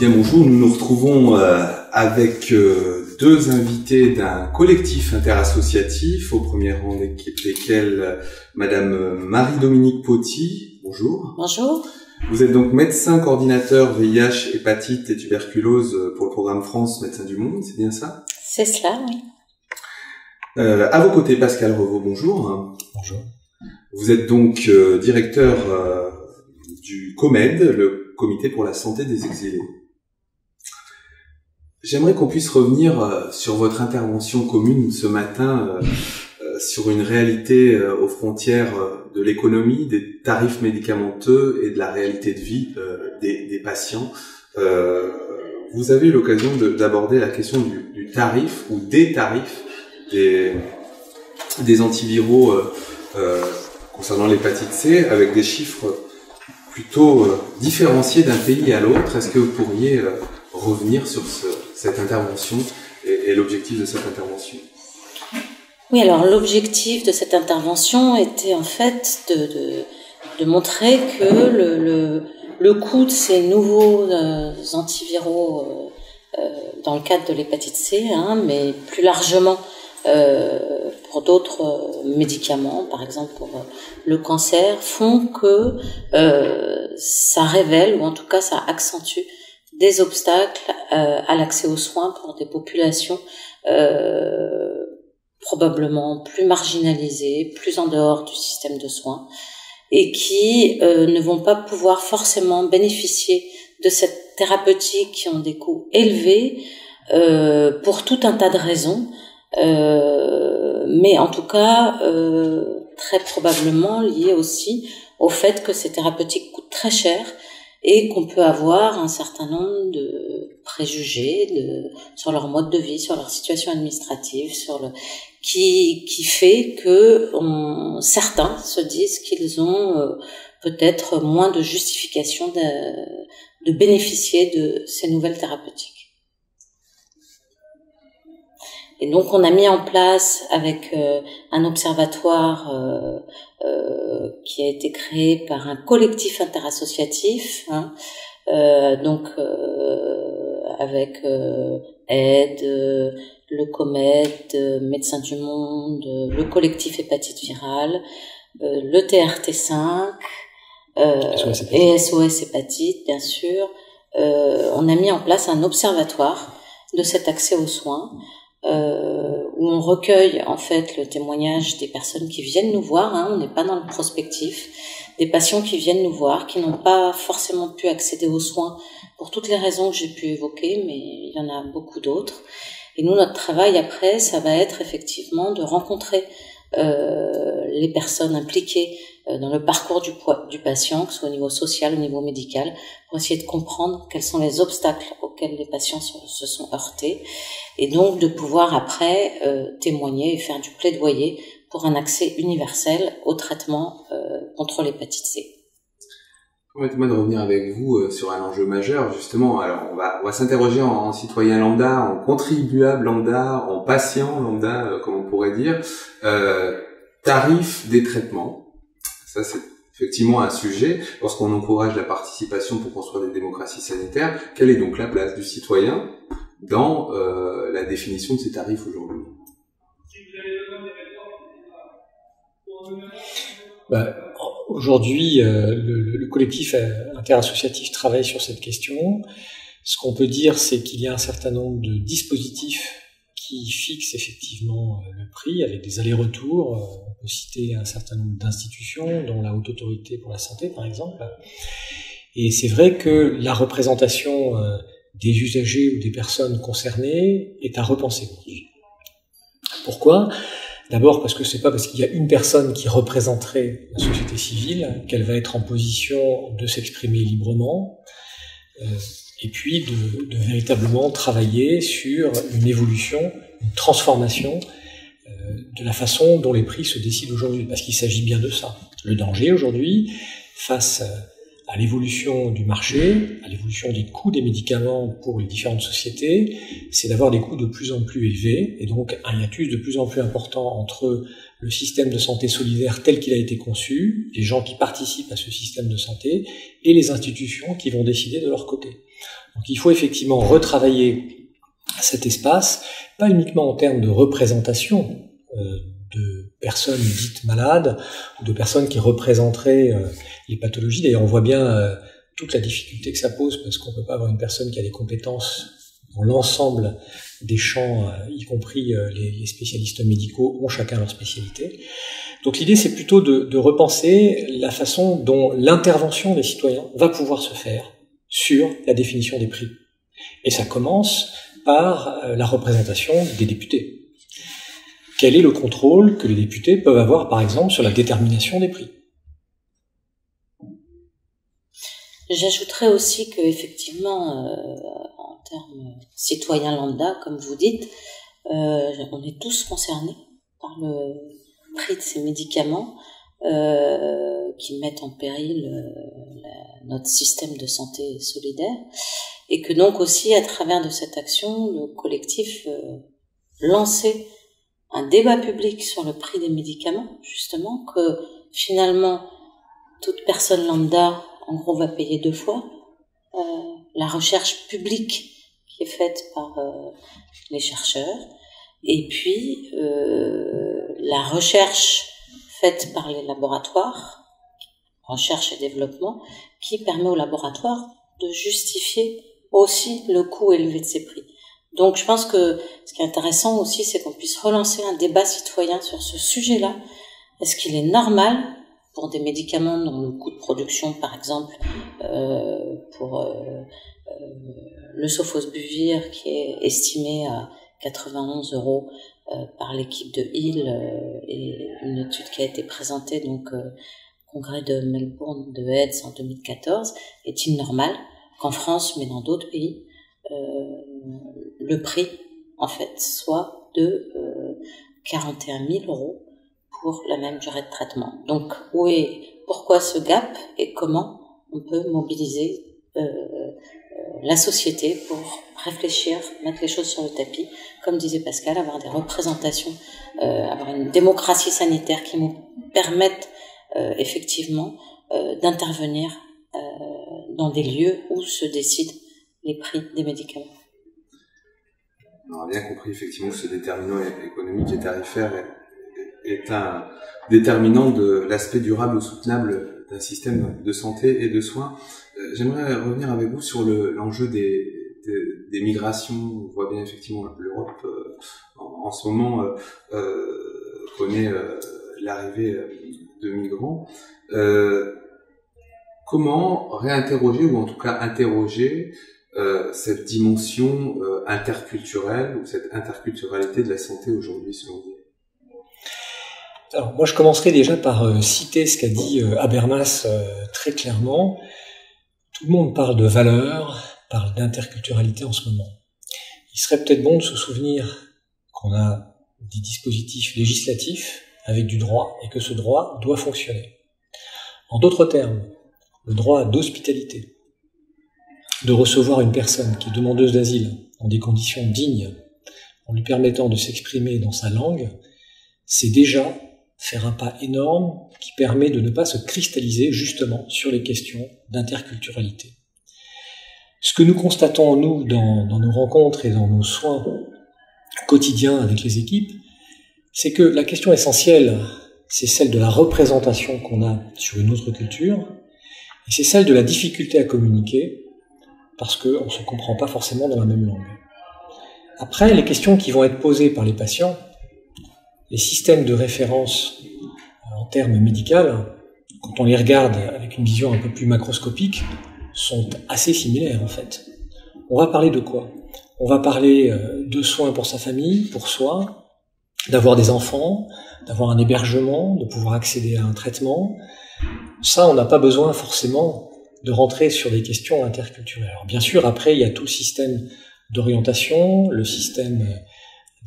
Bien, bonjour, nous nous retrouvons avec deux invités d'un collectif interassociatif, au premier rang desquels Madame Marie-Dominique Poty. Bonjour. Bonjour. Vous êtes donc médecin coordinateur VIH, hépatite et tuberculose pour le programme France Médecins du Monde, c'est bien ça? C'est cela, oui. À vos côtés, Pascal Revaux, bonjour. Bonjour. Vous êtes donc directeur du COMED, le Comité pour la santé des exilés. J'aimerais qu'on puisse revenir sur votre intervention commune ce matin sur une réalité aux frontières de l'économie, des tarifs médicamenteux et de la réalité de vie des patients. Vous avez eu l'occasion d'aborder la question du tarif ou des tarifs des antiviraux concernant l'hépatite C avec des chiffres plutôt différenciés d'un pays à l'autre. Est-ce que vous pourriez revenir sur cette intervention et l'objectif de cette intervention? Oui, alors l'objectif de cette intervention était en fait de montrer que le coût de ces nouveaux antiviraux dans le cadre de l'hépatite C, mais plus largement pour d'autres médicaments, par exemple pour le cancer, font que ça révèle, ou en tout cas ça accentue des obstacles à l'accès aux soins pour des populations probablement plus marginalisées, plus en dehors du système de soins, et qui ne vont pas pouvoir forcément bénéficier de cette thérapeutique qui ont des coûts élevés pour tout un tas de raisons, mais en tout cas très probablement liées aussi au fait que ces thérapeutiques coûtent très cher et qu'on peut avoir un certain nombre de préjugés sur leur mode de vie, sur leur situation administrative, qui fait que certains se disent qu'ils ont peut-être moins de justification de bénéficier de ces nouvelles thérapeutiques. Et donc on a mis en place avec un observatoire qui a été créé par un collectif interassociatif, avec AIDE, le COMED, Médecins du Monde, le collectif hépatite virale, le TRT5 et SOS hépatite, bien sûr. On a mis en place un observatoire de cet accès aux soins, où on recueille en fait le témoignage des personnes qui viennent nous voir, on n'est pas dans le prospectif, des patients qui viennent nous voir, qui n'ont pas forcément pu accéder aux soins pour toutes les raisons que j'ai pu évoquer, mais il y en a beaucoup d'autres. Et nous, notre travail après, ça va être effectivement de rencontrer les personnes impliquées dans le parcours du patient, que ce soit au niveau social, au niveau médical, pour essayer de comprendre quels sont les obstacles auxquels les patients se sont heurtés, et donc de pouvoir après témoigner et faire du plaidoyer pour un accès universel au traitement contre l'hépatite C. Permettez-moi de revenir avec vous sur un enjeu majeur, justement. Alors, on va s'interroger en citoyen lambda, en contribuable lambda, en patient lambda, comme on pourrait dire. Tarif des traitements. Ça, c'est effectivement un sujet. Lorsqu'on encourage la participation pour construire des démocraties sanitaires, quelle est donc la place du citoyen dans la définition de ces tarifs aujourd'hui? Aujourd'hui, le collectif interassociatif travaille sur cette question. Ce qu'on peut dire, c'est qu'il y a un certain nombre de dispositifs qui fixent effectivement le prix avec des allers-retours. On peut citer un certain nombre d'institutions, dont la Haute Autorité pour la Santé, par exemple. Et c'est vrai que la représentation des usagers ou des personnes concernées est à repenser aujourd'hui. Pourquoi ? D'abord parce que c'est pas parce qu'il y a une personne qui représenterait la société civile qu'elle va être en position de s'exprimer librement, et puis de véritablement travailler sur une évolution, une transformation de la façon dont les prix se décident aujourd'hui, parce qu'il s'agit bien de ça. Le danger aujourd'hui, face à l'évolution du marché, à l'évolution des coûts des médicaments pour les différentes sociétés, c'est d'avoir des coûts de plus en plus élevés, et donc un hiatus de plus en plus important entre le système de santé solidaire tel qu'il a été conçu, les gens qui participent à ce système de santé, et les institutions qui vont décider de leur côté. Donc il faut effectivement retravailler cet espace, pas uniquement en termes de représentation de personnes dites malades, ou de personnes qui représenteraient les pathologies. D'ailleurs, on voit bien toute la difficulté que ça pose, parce qu'on ne peut pas avoir une personne qui a des compétences dans l'ensemble des champs, y compris les spécialistes médicaux ont chacun leur spécialité. Donc l'idée, c'est plutôt de repenser la façon dont l'intervention des citoyens va pouvoir se faire sur la définition des prix. Et ça commence par la représentation des députés. Quel est le contrôle que les députés peuvent avoir, par exemple, sur la détermination des prix? J'ajouterais aussi que, effectivement, en termes citoyens lambda, comme vous dites, on est tous concernés par le prix de ces médicaments qui mettent en péril notre système de santé solidaire, et que donc aussi, à travers de cette action, le collectif lançait un débat public sur le prix des médicaments, justement, que finalement, toute personne lambda, en gros, va payer 2 fois. La recherche publique qui est faite par les chercheurs, et puis la recherche faite par les laboratoires, recherche et développement, qui permet aux laboratoires de justifier aussi le coût élevé de ces prix. Donc je pense que ce qui est intéressant aussi, c'est qu'on puisse relancer un débat citoyen sur ce sujet-là. Est-ce qu'il est normal pour des médicaments dont le coût de production, par exemple, pour le sofosbuvir, qui est estimé à 91 € par l'équipe de Hill, et une étude qui a été présentée donc au congrès de Melbourne de AIDS en 2014, est-il normal qu'en France, mais dans d'autres pays, le prix, en fait, soit de 41 000 € pour la même durée de traitement. Donc, pourquoi ce gap et comment on peut mobiliser la société pour réfléchir, mettre les choses sur le tapis, comme disait Pascal, avoir des représentations, avoir une démocratie sanitaire qui nous permette effectivement d'intervenir dans des lieux où se décident les prix des médicaments. On a bien compris effectivement que ce déterminant économique et tarifaire est un déterminant de l'aspect durable ou soutenable d'un système de santé et de soins. J'aimerais revenir avec vous sur l'enjeu des migrations. On voit bien effectivement l'Europe en ce moment connaît l'arrivée de migrants. Comment réinterroger, ou en tout cas interroger cette dimension interculturelle, ou cette interculturalité de la santé aujourd'hui, selon vous? Alors, moi, je commencerai déjà par citer ce qu'a dit Habermas très clairement. Tout le monde parle de valeurs, parle d'interculturalité en ce moment. Il serait peut-être bon de se souvenir qu'on a des dispositifs législatifs avec du droit, et que ce droit doit fonctionner. En d'autres termes, le droit d'hospitalité, de recevoir une personne qui est demandeuse d'asile dans des conditions dignes, en lui permettant de s'exprimer dans sa langue, c'est déjà faire un pas énorme qui permet de ne pas se cristalliser justement sur les questions d'interculturalité. Ce que nous constatons, nous, dans nos rencontres et dans nos soins quotidiens avec les équipes, c'est que la question essentielle, c'est celle de la représentation qu'on a sur une autre culture, et c'est celle de la difficulté à communiquer, parce qu'on ne se comprend pas forcément dans la même langue. Après, les questions qui vont être posées par les patients, les systèmes de référence en termes médicaux, quand on les regarde avec une vision un peu plus macroscopique, sont assez similaires en fait. On va parler de quoi? On va parler de soins pour sa famille, pour soi, d'avoir des enfants, d'avoir un hébergement, de pouvoir accéder à un traitement. Ça, on n'a pas besoin forcément de rentrer sur des questions interculturelles. Alors bien sûr, après, il y a tout le système d'orientation, le système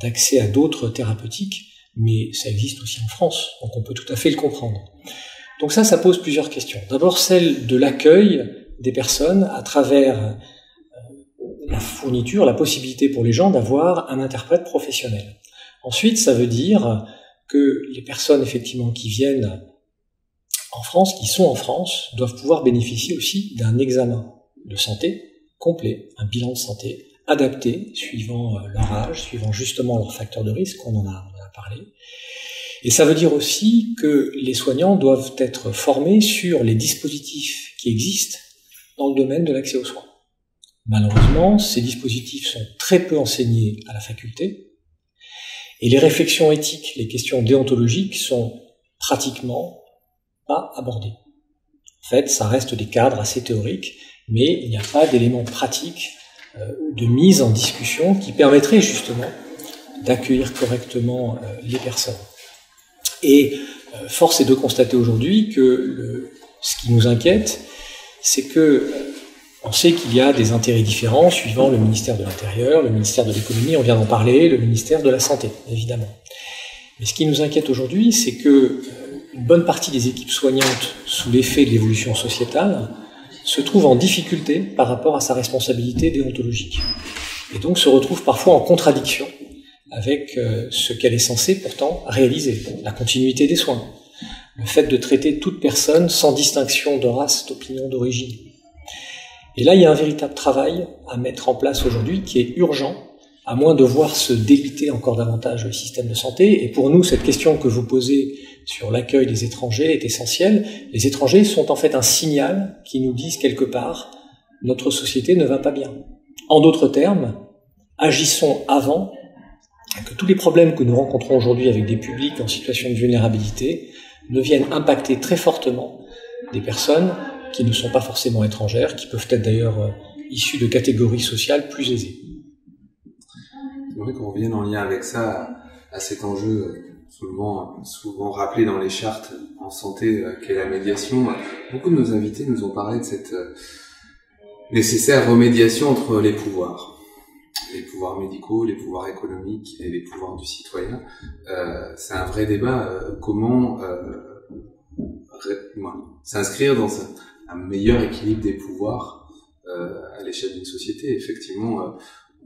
d'accès à d'autres thérapeutiques, mais ça existe aussi en France, donc on peut tout à fait le comprendre. Donc ça pose plusieurs questions. D'abord, celle de l'accueil des personnes à travers la fourniture, la possibilité pour les gens d'avoir un interprète professionnel. Ensuite, ça veut dire que les personnes effectivement qui viennent en France, qui sont en France, doivent pouvoir bénéficier aussi d'un examen de santé complet, un bilan de santé adapté, suivant leur âge, suivant justement leurs facteurs de risque, on en a parlé. Et ça veut dire aussi que les soignants doivent être formés sur les dispositifs qui existent dans le domaine de l'accès aux soins. Malheureusement, ces dispositifs sont très peu enseignés à la faculté, et les réflexions éthiques, les questions déontologiques sont pratiquement pas abordées. En fait, ça reste des cadres assez théoriques, mais il n'y a pas d'éléments pratiques de mise en discussion qui permettraient justement d'accueillir correctement les personnes. Et force est de constater aujourd'hui que ce qui nous inquiète, c'est que on sait qu'il y a des intérêts différents suivant le ministère de l'Intérieur, le ministère de l'Économie, on vient d'en parler, le ministère de la Santé, évidemment. Mais ce qui nous inquiète aujourd'hui, c'est que une bonne partie des équipes soignantes, sous l'effet de l'évolution sociétale, se trouvent en difficulté par rapport à sa responsabilité déontologique. Et donc se retrouvent parfois en contradiction avec ce qu'elle est censée pourtant réaliser, la continuité des soins, le fait de traiter toute personne sans distinction de race, d'opinion, d'origine. Et là, il y a un véritable travail à mettre en place aujourd'hui qui est urgent, à moins de voir se déliter encore davantage le système de santé. Et pour nous, cette question que vous posez sur l'accueil des étrangers est essentielle. Les étrangers sont en fait un signal qui nous disent quelque part « notre société ne va pas bien ». En d'autres termes, agissons avant que tous les problèmes que nous rencontrons aujourd'hui avec des publics en situation de vulnérabilité ne viennent impacter très fortement des personnes qui ne sont pas forcément étrangères, qui peuvent être d'ailleurs issues de catégories sociales plus aisées. C'est vrai qu'on revienne en lien avec ça, à cet enjeu souvent rappelé dans les chartes en santé qu'est la médiation. Beaucoup de nos invités nous ont parlé de cette nécessaire remédiation entre les pouvoirs médicaux, les pouvoirs économiques et les pouvoirs du citoyen. C'est un vrai débat. Comment s'inscrire dans un meilleur équilibre des pouvoirs à l'échelle d'une société. Effectivement,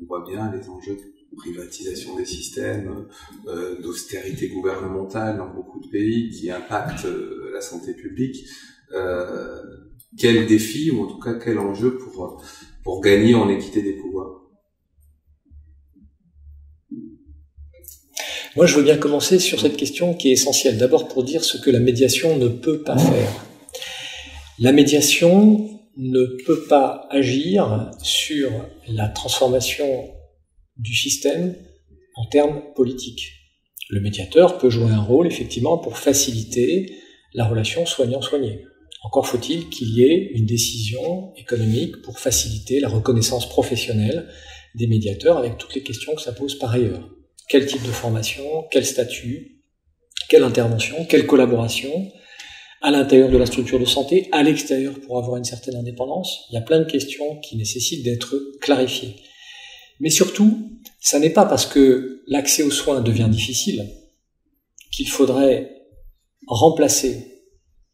on voit bien les enjeux de privatisation des systèmes, d'austérité gouvernementale dans beaucoup de pays qui impactent la santé publique. Quel défi, ou en tout cas quel enjeu pour gagner en équité des pouvoirs? Moi, je veux bien commencer sur cette question qui est essentielle. D'abord pour dire ce que la médiation ne peut pas faire. La médiation ne peut pas agir sur la transformation du système en termes politiques. Le médiateur peut jouer un rôle, effectivement, pour faciliter la relation soignant-soigné. Encore faut-il qu'il y ait une décision économique pour faciliter la reconnaissance professionnelle des médiateurs avec toutes les questions que ça pose par ailleurs. Quel type de formation, quel statut, quelle intervention, quelle collaboration à l'intérieur de la structure de santé, à l'extérieur pour avoir une certaine indépendance. Il y a plein de questions qui nécessitent d'être clarifiées. Mais surtout, ça n'est pas parce que l'accès aux soins devient difficile qu'il faudrait remplacer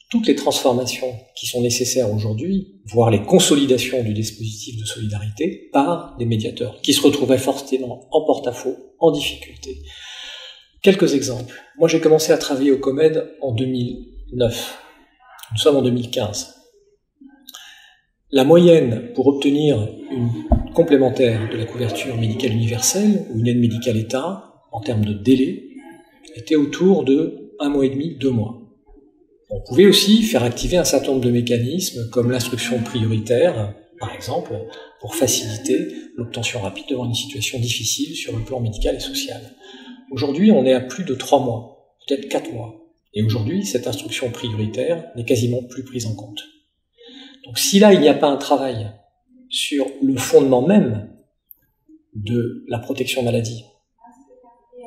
toutes les transformations qui sont nécessaires aujourd'hui, voire les consolidations du dispositif de solidarité, par des médiateurs qui se retrouveraient forcément en porte-à-faux, en difficulté. Quelques exemples. Moi, j'ai commencé à travailler au COMED en 2009. Nous sommes en 2015. La moyenne pour obtenir une complémentaire de la couverture médicale universelle ou une aide médicale État, en termes de délai, était autour de 1 mois et demi, 2 mois. On pouvait aussi faire activer un certain nombre de mécanismes, comme l'instruction prioritaire, par exemple, pour faciliter l'obtention rapide devant une situation difficile sur le plan médical et social. Aujourd'hui, on est à plus de 3 mois, peut-être 4 mois. Et aujourd'hui, cette instruction prioritaire n'est quasiment plus prise en compte. Donc si là, il n'y a pas un travail sur le fondement même de la protection maladie,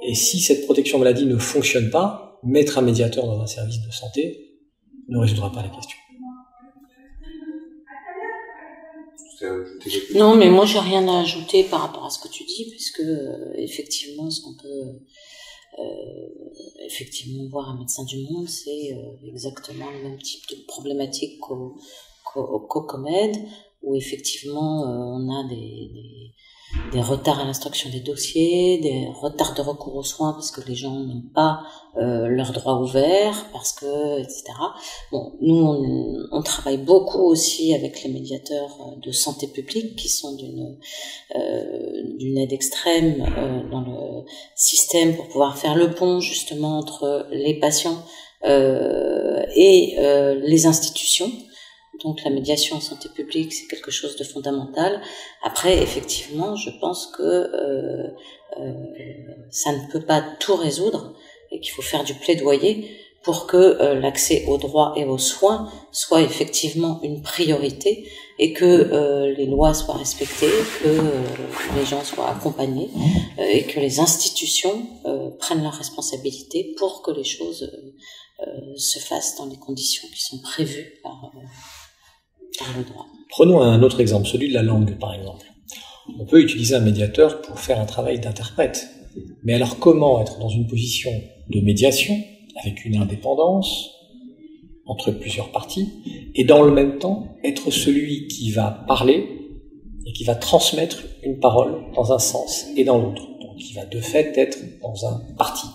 et si cette protection maladie ne fonctionne pas, mettre un médiateur dans un service de santé ne résoudra pas la question. Non, mais moi j'ai rien à ajouter par rapport à ce que tu dis, puisque effectivement, ce qu'on peut effectivement voir un médecin du monde, c'est exactement le même type de problématique qu'au COMED, où effectivement on a des retards à l'instruction des dossiers, des retards de recours aux soins parce que les gens n'ont pas leurs droits ouverts, parce que, etc. Bon, nous, on travaille beaucoup aussi avec les médiateurs de santé publique qui sont d'une aide extrême dans le système pour pouvoir faire le pont justement entre les patients et les institutions. Donc la médiation en santé publique, c'est quelque chose de fondamental. Après, effectivement, je pense que ça ne peut pas tout résoudre et qu'il faut faire du plaidoyer pour que l'accès aux droits et aux soins soit effectivement une priorité et que les lois soient respectées, que les gens soient accompagnés et que les institutions prennent leurs responsabilités pour que les choses se fassent dans les conditions qui sont prévues par le droit. Prenons un autre exemple, celui de la langue par exemple. On peut utiliser un médiateur pour faire un travail d'interprète. Mais alors comment être dans une position de médiation, avec une indépendance entre plusieurs parties, et dans le même temps être celui qui va parler et qui va transmettre une parole dans un sens et dans l'autre. Donc qui va de fait être dans un parti.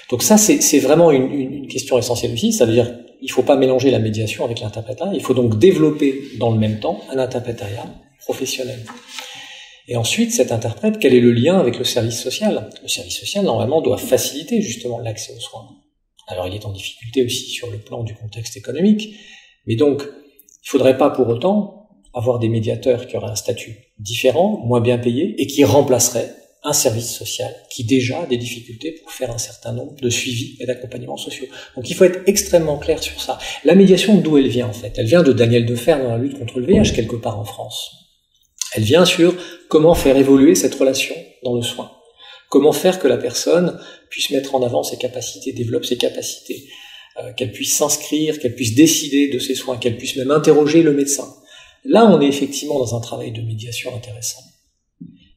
Donc ça c'est vraiment une question essentielle aussi, ça veut dire il ne faut pas mélanger la médiation avec l'interprétariat, il faut donc développer dans le même temps un interprétariat professionnel. Et ensuite, cet interprète, quel est le lien avec le service social ? Le service social, normalement, doit faciliter justement l'accès aux soins. Alors, il est en difficulté aussi sur le plan du contexte économique, mais donc, il ne faudrait pas pour autant avoir des médiateurs qui auraient un statut différent, moins bien payé, et qui remplaceraient un service social qui déjà a des difficultés pour faire un certain nombre de suivis et d'accompagnements sociaux. Donc, il faut être extrêmement clair sur ça. La médiation, d'où elle vient en fait ? Elle vient de Daniel Defer dans la lutte contre le VIH, quelque part en France. Elle vient sur comment faire évoluer cette relation dans le soin. Comment faire que la personne puisse mettre en avant ses capacités, développe ses capacités, qu'elle puisse s'inscrire, qu'elle puisse décider de ses soins, qu'elle puisse même interroger le médecin. Là, on est effectivement dans un travail de médiation intéressant.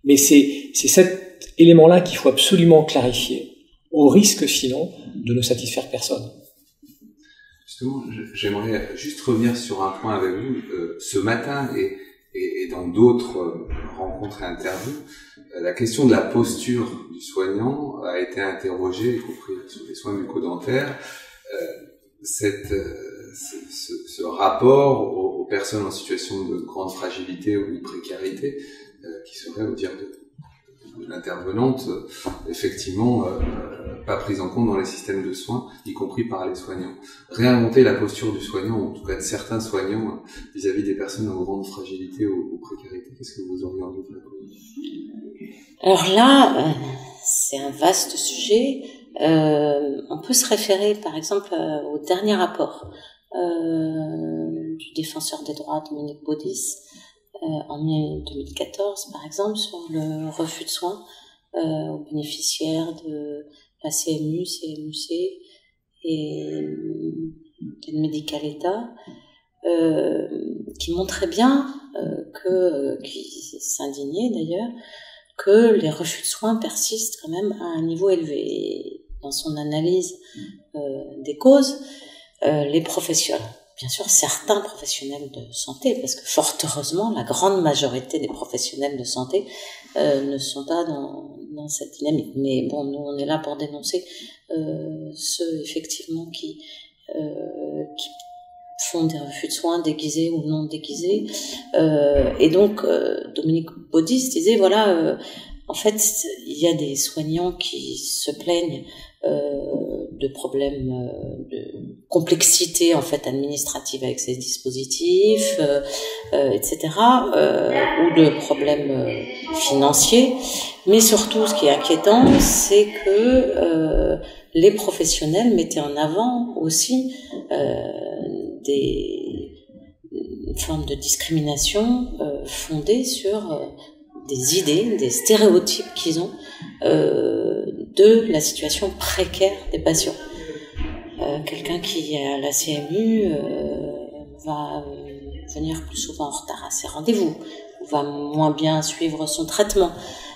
Mais c'est cet élément-là qu'il faut absolument clarifier, au risque sinon de ne satisfaire personne. Justement, j'aimerais juste revenir sur un point avec vous. Ce matin et dans d'autres rencontres et interviews, la question de la posture du soignant a été interrogée, y compris sur les soins bucco-dentaires. Ce rapport aux personnes en situation de grande fragilité ou de précarité, qui serait, au dire de l'intervenante, effectivement pas prise en compte dans les systèmes de soins, y compris par les soignants. Réinventer la posture du soignant, ou en tout cas de certains soignants, vis-à-vis des personnes en grande fragilité ou précarité, qu'est-ce que vous auriez envie de répondre ? Alors là, c'est un vaste sujet. On peut se référer, par exemple, au dernier rapport du défenseur des droits, Dominique Baudis, en mai 2014, par exemple, sur le refus de soins aux bénéficiaires de la CMU, CMUC et de Médical État, qui montrait bien qui s'indignait d'ailleurs, que les refus de soins persistent quand même à un niveau élevé. Et dans son analyse des causes, les professionnels, bien sûr certains professionnels de santé, parce que fort heureusement la grande majorité des professionnels de santé ne sont pas dans cette dynamique. Mais bon, nous on est là pour dénoncer ceux effectivement qui font des refus de soins déguisés ou non déguisés. Et donc Dominique Baudis disait voilà, en fait il y a des soignants qui se plaignent de problèmes de complexité en fait administrative avec ces dispositifs, etc., ou de problèmes financiers. Mais surtout, ce qui est inquiétant, c'est que les professionnels mettaient en avant aussi des formes de discrimination fondées sur des idées, des stéréotypes qu'ils ont de la situation précaire des patients. Quelqu'un qui est à la CMU va venir plus souvent en retard à ses rendez-vous, va moins bien suivre son traitement.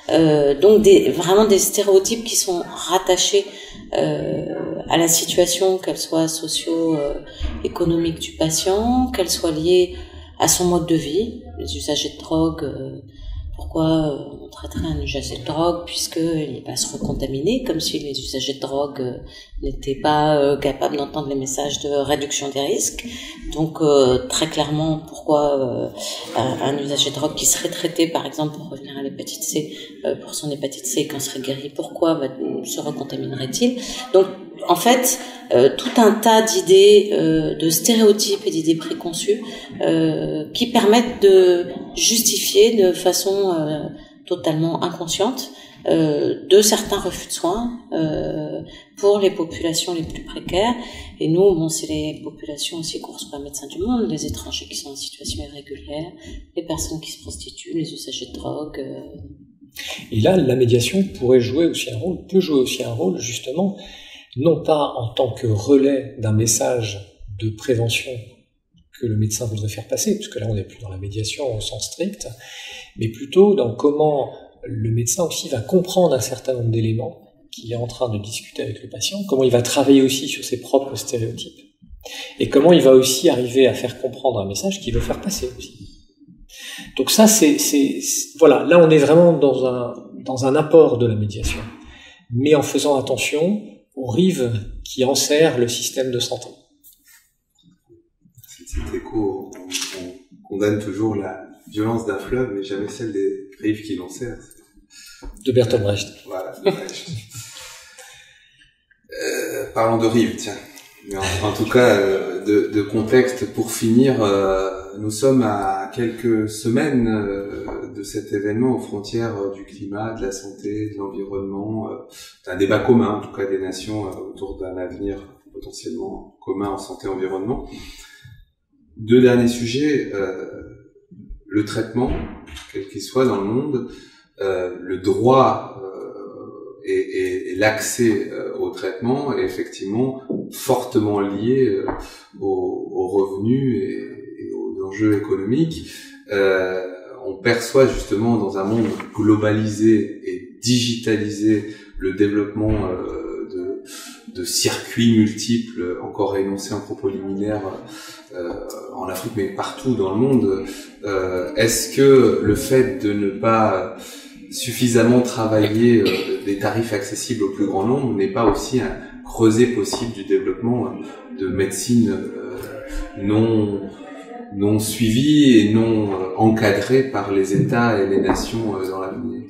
Donc vraiment des stéréotypes qui sont rattachés à la situation, qu'elle soit socio-économique du patient, qu'elle soit liée à son mode de vie, les usagers de drogue, pourquoi on traiterait un usager de drogue puisqu'il va se recontaminer, comme si les usagers de drogue n'étaient pas capables d'entendre les messages de réduction des risques. Donc très clairement, pourquoi un usager de drogue qui serait traité, par exemple, pour revenir à l'hépatite C, pour son hépatite C, quand serait guéri, pourquoi se recontaminerait-il? Donc en fait, tout un tas d'idées, de stéréotypes et d'idées préconçues qui permettent de justifier de façon totalement inconsciente de certains refus de soins pour les populations les plus précaires. Et nous, bon, c'est les populations aussi qu'on reçoit Médecins du Monde, les étrangers qui sont en situation irrégulière, les personnes qui se prostituent, les usagers de drogue. Et là, la médiation pourrait jouer aussi un rôle, peut jouer aussi un rôle, justement, non pas en tant que relais d'un message de prévention que le médecin voudrait faire passer, puisque là on n'est plus dans la médiation au sens strict, mais plutôt dans comment le médecin aussi va comprendre un certain nombre d'éléments qu'il est en train de discuter avec le patient, comment il va travailler aussi sur ses propres stéréotypes, et comment il va aussi arriver à faire comprendre un message qu'il veut faire passer aussi. Donc ça, voilà, là on est vraiment dans un apport de la médiation, mais en faisant attention aux rives qui enserrent le système de santé. Cet écho, on condamne toujours la violence d'un fleuve, mais jamais celle des rives qui l'enserrent. De Bertolt Brecht. Voilà, de Brecht. Parlons de rives, tiens. Mais en tout cas, de contexte, pour finir, nous sommes à quelques semaines de cet événement aux frontières du climat, de la santé, de l'environnement, d'un débat commun, en tout cas des nations, autour d'un avenir potentiellement commun en santé-environnement. Deux derniers sujets, le traitement, quel qu'il soit dans le monde, le droit et l'accès au traitement est effectivement fortement lié aux revenus et aux enjeux économiques. On perçoit justement dans un monde globalisé et digitalisé le développement de circuits multiples, encore énoncés en propos liminaires en Afrique, mais partout dans le monde. Est-ce que le fait de ne pas suffisamment travailler des tarifs accessibles au plus grand nombre n'est pas aussi un creuset possible du développement de médecine non suivie et non encadrée par les États et les nations dans l'avenir?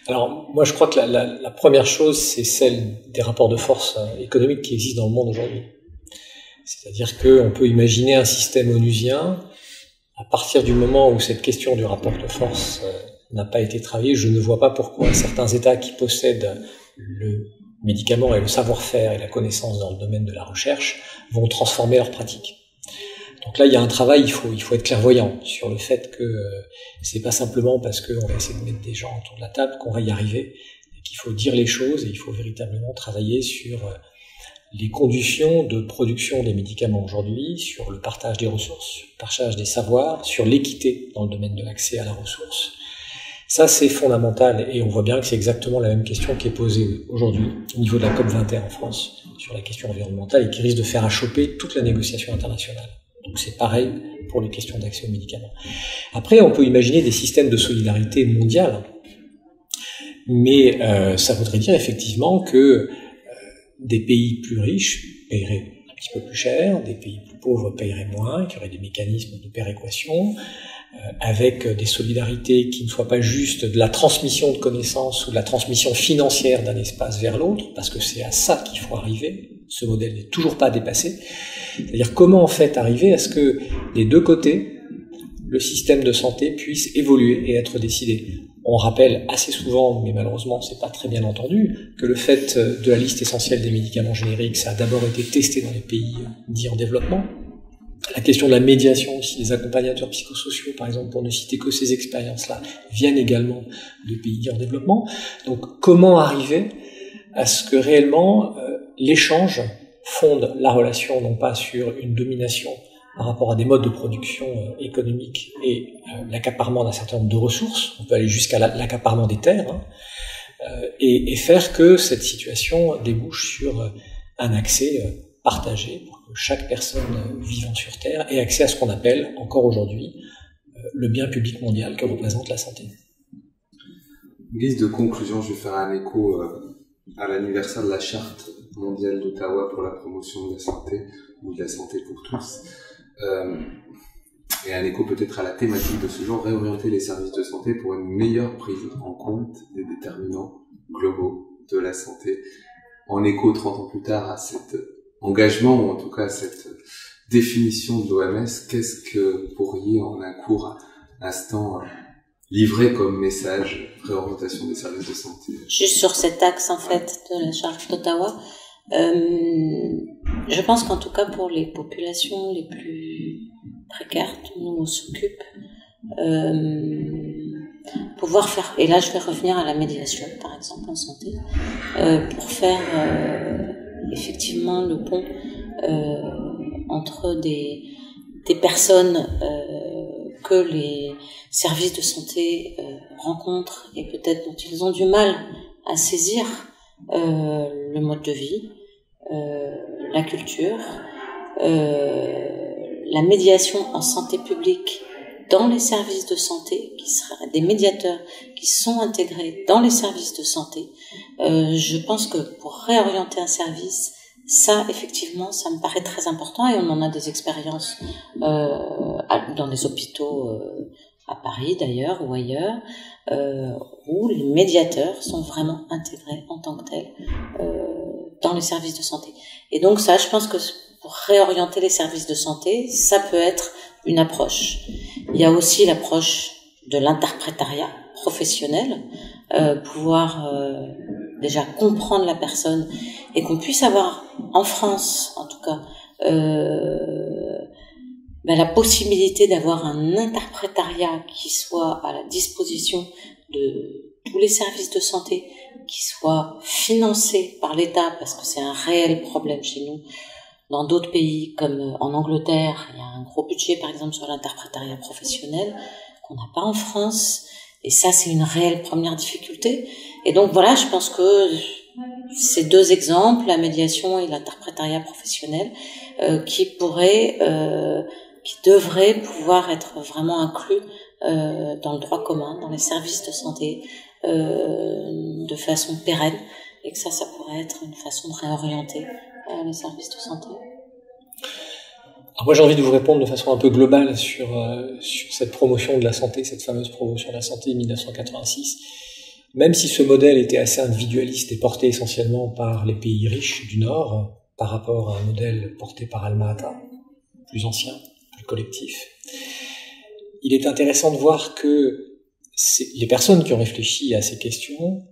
Alors, moi, je crois que la première chose, c'est celle des rapports de force économiques qui existent dans le monde aujourd'hui. C'est-à-dire qu'on peut imaginer un système onusien, à partir du moment où cette question du rapport de force n'a pas été travaillée, je ne vois pas pourquoi certains États qui possèdent le médicament et le savoir-faire et la connaissance dans le domaine de la recherche vont transformer leurs pratiques. Donc là, il y a un travail, il faut être clairvoyant sur le fait que c'est pas simplement parce qu'on va essayer de mettre des gens autour de la table qu'on va y arriver, et qu'il faut dire les choses et il faut véritablement travailler sur les conditions de production des médicaments aujourd'hui, sur le partage des ressources, sur le partage des savoirs, sur l'équité dans le domaine de l'accès à la ressource. Ça, c'est fondamental et on voit bien que c'est exactement la même question qui est posée aujourd'hui au niveau de la COP21 en France sur la question environnementale et qui risque de faire achoper toute la négociation internationale. Donc c'est pareil pour les questions d'accès aux médicaments. Après, on peut imaginer des systèmes de solidarité mondiale, mais ça voudrait dire effectivement que des pays plus riches paieraient un petit peu plus cher, des pays plus pauvres paieraient moins, qu'il y aurait des mécanismes de péréquation, avec des solidarités qui ne soient pas juste de la transmission de connaissances ou de la transmission financière d'un espace vers l'autre, parce que c'est à ça qu'il faut arriver. Ce modèle n'est toujours pas dépassé. C'est-à-dire comment en fait arriver à ce que des deux côtés, le système de santé puisse évoluer et être décidé. On rappelle assez souvent, mais malheureusement c'est pas très bien entendu, que le fait de la liste essentielle des médicaments génériques, ça a d'abord été testé dans les pays dits en développement. La question de la médiation aussi, des accompagnateurs psychosociaux, par exemple, pour ne citer que ces expériences-là, viennent également de pays dits en développement. Donc comment arriver à ce que réellement l'échange fonde la relation non pas sur une domination par rapport à des modes de production économiques et l'accaparement d'un certain nombre de ressources, on peut aller jusqu'à l'accaparement des terres, et faire que cette situation débouche sur un accès partagé pour que chaque personne vivant sur Terre ait accès à ce qu'on appelle encore aujourd'hui le bien public mondial que représente la santé. En guise de conclusion, je vais faire un écho à l'anniversaire de la Charte mondiale d'Ottawa pour la promotion de la santé, ou de la santé pour tous. Et un écho peut-être à la thématique de ce jour, réorienter les services de santé pour une meilleure prise en compte des déterminants globaux de la santé. En écho 30 ans plus tard à cet engagement, ou en tout cas à cette définition de l'OMS, qu'est-ce que vous pourriez en un court instant livrer comme message réorientation des services de santé? Juste sur cet axe en fait de la Charte d'Ottawa, je pense qu'en tout cas pour les populations les plus précaires dont on s'occupe, pouvoir faire, et là je vais revenir à la médiation par exemple en santé, pour faire effectivement le pont entre des personnes que les services de santé rencontrent et peut-être dont ils ont du mal à saisir le mode de vie, la culture, la médiation en santé publique dans les services de santé, qui seraient des médiateurs qui sont intégrés dans les services de santé. Je pense que pour réorienter un service, ça, effectivement, ça me paraît très important et on en a des expériences dans les hôpitaux à Paris d'ailleurs ou ailleurs, où les médiateurs sont vraiment intégrés en tant que tels dans les services de santé. Et donc ça, je pense que pour réorienter les services de santé, ça peut être une approche. Il y a aussi l'approche de l'interprétariat professionnel, pouvoir déjà comprendre la personne et qu'on puisse avoir en France, en tout cas, la possibilité d'avoir un interprétariat qui soit à la disposition de tous les services de santé, qui soit financé par l'État, parce que c'est un réel problème chez nous. Dans d'autres pays, comme en Angleterre, il y a un gros budget, par exemple, sur l'interprétariat professionnel, qu'on n'a pas en France. Et ça, c'est une réelle première difficulté. Et donc, voilà, je pense que ces deux exemples, la médiation et l'interprétariat professionnel, qui devraient pouvoir être vraiment inclus dans le droit commun, dans les services de santé, de façon pérenne, et que ça pourrait être une façon de réorienter les services de santé. Alors moi, j'ai envie de vous répondre de façon un peu globale sur cette promotion de la santé, cette fameuse promotion de la santé 1986. Même si ce modèle était assez individualiste et porté essentiellement par les pays riches du Nord, par rapport à un modèle porté par Alma-Ata, plus ancien, plus collectif, il est intéressant de voir que les personnes qui ont réfléchi à ces questions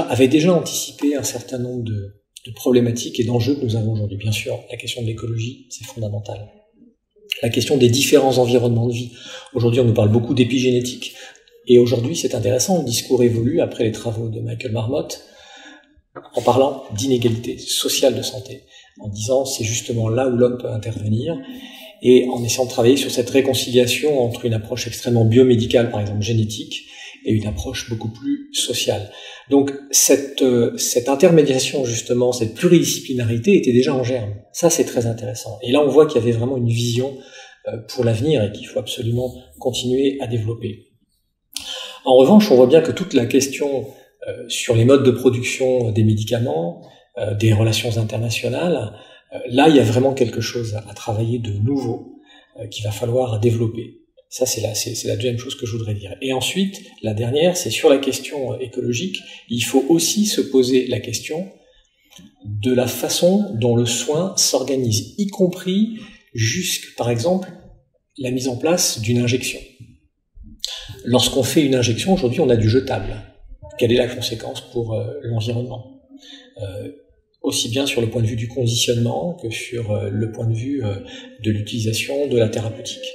avaient déjà anticipé un certain nombre de problématiques et d'enjeux que nous avons aujourd'hui. Bien sûr, la question de l'écologie, c'est fondamental. La question des différents environnements de vie. Aujourd'hui, on nous parle beaucoup d'épigénétique. Et aujourd'hui, c'est intéressant, le discours évolue après les travaux de Michael Marmot, en parlant d'inégalité sociale de santé, en disant c'est justement là où l'homme peut intervenir, et en essayant de travailler sur cette réconciliation entre une approche extrêmement biomédicale, par exemple génétique, et une approche beaucoup plus sociale. Donc cette intermédiation, justement, cette pluridisciplinarité était déjà en germe. Ça, c'est très intéressant. Et là, on voit qu'il y avait vraiment une vision pour l'avenir et qu'il faut absolument continuer à développer. En revanche, on voit bien que toute la question sur les modes de production des médicaments, des relations internationales, là, il y a vraiment quelque chose à travailler de nouveau qu'il va falloir développer. Ça, c'est la deuxième chose que je voudrais dire. Et ensuite, la dernière, c'est sur la question écologique. Il faut aussi se poser la question de la façon dont le soin s'organise, y compris jusqu'à, par exemple, la mise en place d'une injection. Lorsqu'on fait une injection, aujourd'hui, on a du jetable. Quelle est la conséquence pour l'environnement ? Aussi bien sur le point de vue du conditionnement que sur le point de vue de l'utilisation de la thérapeutique.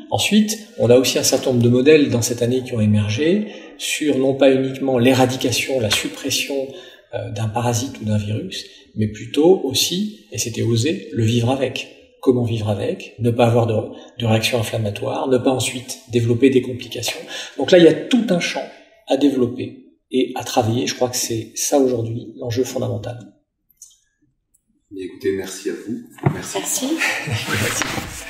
Ensuite, on a aussi un certain nombre de modèles dans cette année qui ont émergé sur non pas uniquement l'éradication, la suppression d'un parasite ou d'un virus, mais plutôt aussi, et c'était osé, le vivre avec. Comment vivre avec, ne pas avoir de réaction inflammatoire, ne pas ensuite développer des complications. Donc là, il y a tout un champ à développer et à travailler. Je crois que c'est ça aujourd'hui l'enjeu fondamental. Écoutez, merci à vous. Merci. Merci.